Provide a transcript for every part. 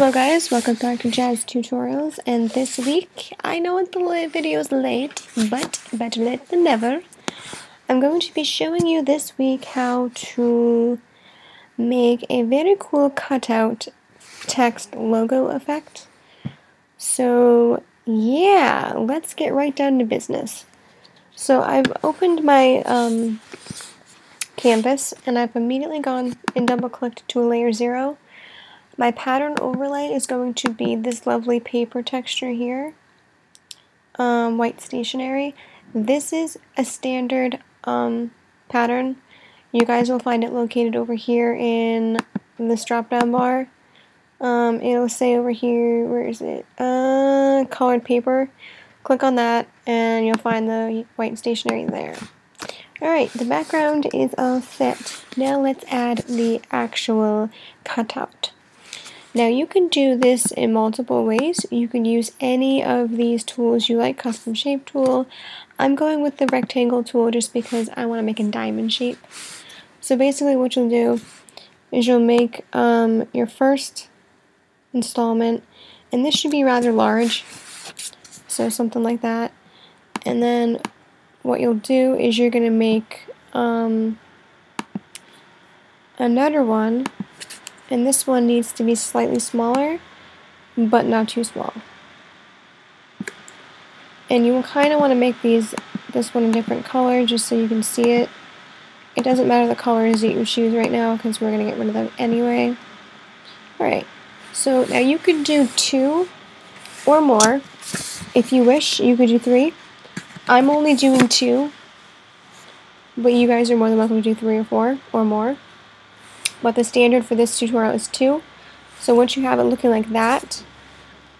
Hello guys, welcome back to JazzedTutorials, and this week, I know the video is late, but better late than never. I'm going to be showing you this week how to make a very cool cutout text logo effect. So yeah, let's get right down to business. So I've opened my canvas, and I've immediately gone and double-clicked to a layer 0. My pattern overlay is going to be this lovely paper texture here, white stationery. This is a standard pattern. You guys will find it located over here in this drop-down bar. It'll say over here, where is it? Colored paper. Click on that, and you'll find the white stationery there. Alright, the background is all set. Now let's add the actual cutout. Now you can do this in multiple ways. You can use any of these tools you like, custom shape tool. I'm going with the rectangle tool just because I want to make a diamond shape. So basically what you'll do is you'll make your first installment, and this should be rather large, so something like that. And then what you'll do is you're going to make another one. And this one needs to be slightly smaller, but not too small. And you will kind of want to make this one a different color just so you can see it. It doesn't matter the colors that you choose right now because we're going to get rid of them anyway. Alright, so now you could do 2 or more. If you wish, you could do 3. I'm only doing 2, but you guys are more than welcome to do 3 or 4 or more. But the standard for this tutorial is 2. So once you have it looking like that,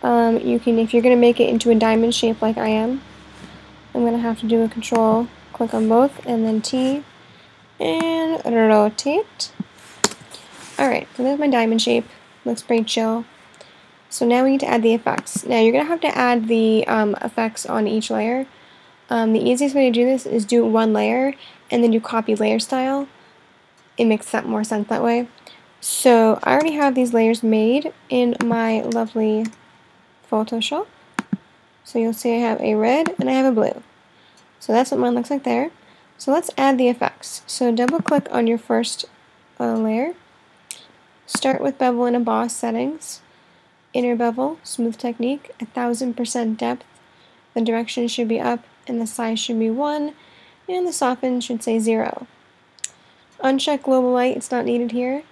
you can, if you're going to make it into a diamond shape like I am, I'm going to have to do a control, click on both, and then T, and rotate. Alright, so there's my diamond shape. Looks pretty chill. So now we need to add the effects. Now you're going to have to add the effects on each layer. The easiest way to do this is do 1 layer, and then do copy layer style. It makes more sense that way. So I already have these layers made in my lovely Photoshop. So you'll see I have a red and I have a blue. So that's what mine looks like there. So let's add the effects. So double click on your first layer. Start with bevel and emboss settings. Inner bevel, smooth technique, 1000% depth. The direction should be up and the size should be 1. And the soften should say 0. Uncheck global light, it's not needed here.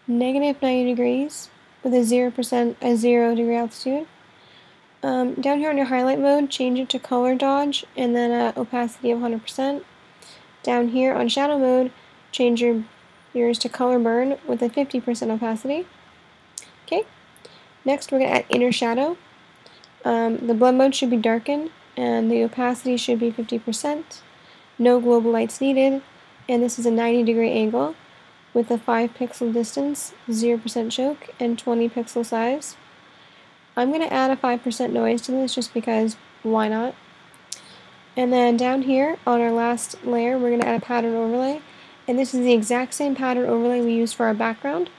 Negative 90 degrees with a 0 degree altitude. Down here on your highlight mode, change it to color dodge and then opacity of 100%. Down here on shadow mode, change yours to color burn with a 50% opacity. Okay. Next we're going to add inner shadow. The blend mode should be darkened and the opacity should be 50%. No global lights needed. And this is a 90-degree angle with a 5 pixel distance, 0% choke, and 20 pixel size. I'm going to add a 5% noise to this just because why not? And then down here on our last layer we're going to add a pattern overlay, and this is the exact same pattern overlay we used for our background.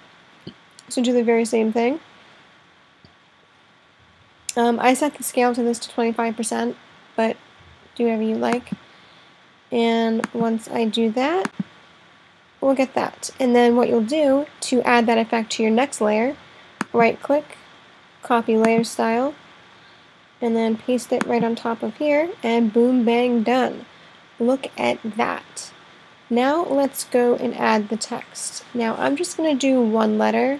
So do the very same thing. I set the scale to this to 25%, but do whatever you like. And once I do that, we'll get that. And then what you'll do to add that effect to your next layer, right click, copy layer style, and then paste it right on top of here, and boom, bang, done. Look at that. Now let's go and add the text. Now I'm just going to do 1 letter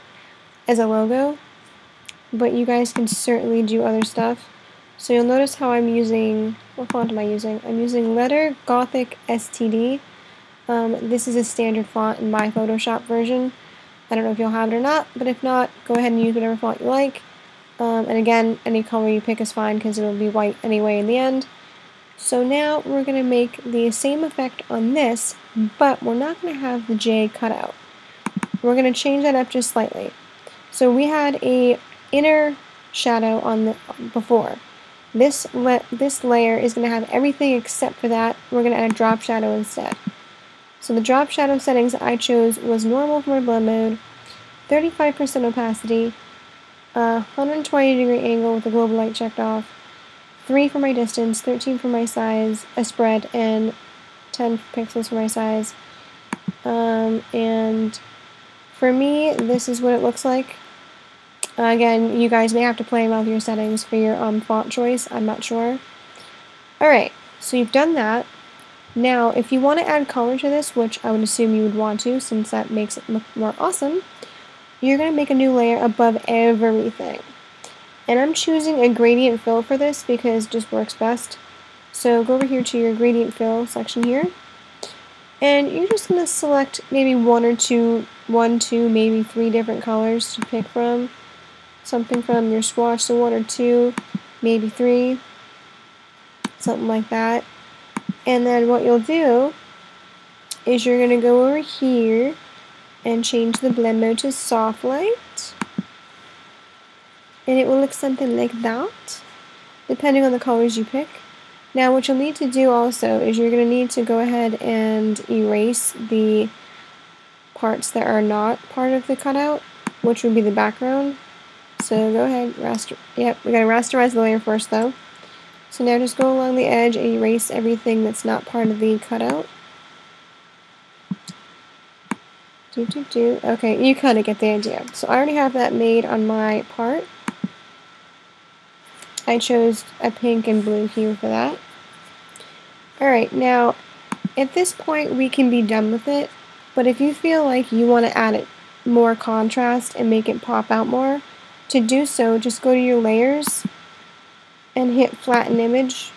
as a logo, but you guys can certainly do other stuff. So you'll notice how I'm using, what font am I using? I'm using Letter Gothic STD. This is a standard font in my Photoshop version. I don't know if you'll have it or not, but if not, go ahead and use whatever font you like. And again, any color you pick is fine because it'll be white anyway in the end. So now we're going to make the same effect on this, but we're not going to have the J cut out. We're going to change that up just slightly. So we had a inner shadow on the before. This layer is going to have everything except for that. We're going to add a drop shadow instead. So the drop shadow settings I chose was normal for my blend mode, 35% opacity, 120-degree angle with the global light checked off, 3 for my distance, 13 for my size, a spread, and 10 pixels for my size. And for me, this is what it looks like. Again, you guys may have to play around with your settings for your font choice. I'm not sure. Alright, so you've done that. Now, if you want to add color to this, which I would assume you would want to since that makes it look more awesome, you're going to make a new layer above everything. And I'm choosing a gradient fill for this because it just works best. So go over here to your gradient fill section here. And you're just going to select maybe one, two, maybe 3 different colors to pick from. Something from your swatch, so 1 or 2, maybe 3. Something like that. And then what you'll do is you're going to go over here and change the blend mode to soft light. And it will look something like that, depending on the colors you pick. Now what you'll need to do also is you're going to need to go ahead and erase the parts that are not part of the cutout, which would be the background. So go ahead, we got to rasterize the layer first though. So now just go along the edge and erase everything that's not part of the cutout. Okay, you kind of get the idea. So I already have that made on my part. I chose a pink and blue hue for that. Alright, now at this point we can be done with it, but if you feel like you want to add it more contrast and make it pop out more, to do so, just go to your layers and hit flatten image,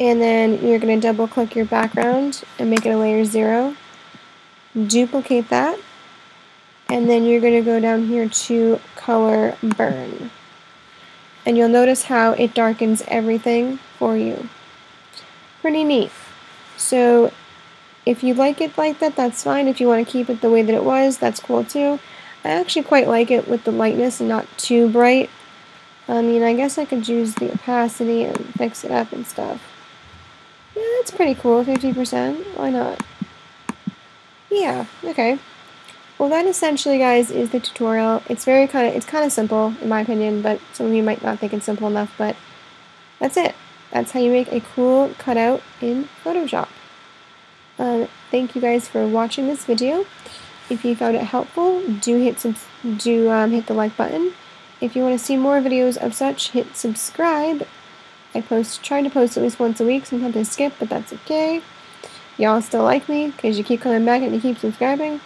and then you're going to double click your background and make it a layer 0, duplicate that, and then you're going to go down here to color burn, and you'll notice how it darkens everything for you. Pretty neat. So if you like it like that, that's fine. If you want to keep it the way that it was, that's cool too. I actually quite like it with the lightness and not too bright. I mean, I guess I could use the opacity and fix it up and stuff. Yeah, that's pretty cool, 50%. Why not? Yeah, okay. Well, that essentially, guys, is the tutorial. It's kind of simple, in my opinion, but some of you might not think it's simple enough, but that's it. That's how you make a cool cutout in Photoshop. Thank you guys for watching this video. If you found it helpful, do hit the like button. If you want to see more videos of such, hit subscribe. I try to post at least once a week. Sometimes I skip, but that's okay. Y'all still like me because you keep coming back and you keep subscribing.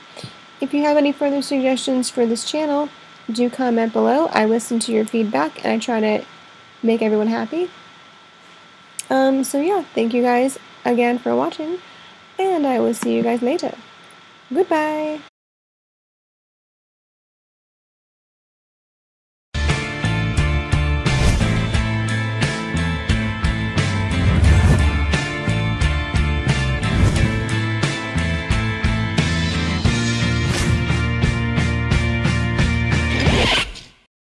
If you have any further suggestions for this channel, do comment below. I listen to your feedback and I try to make everyone happy. So yeah, thank you guys again for watching, and I will see you guys later. Goodbye!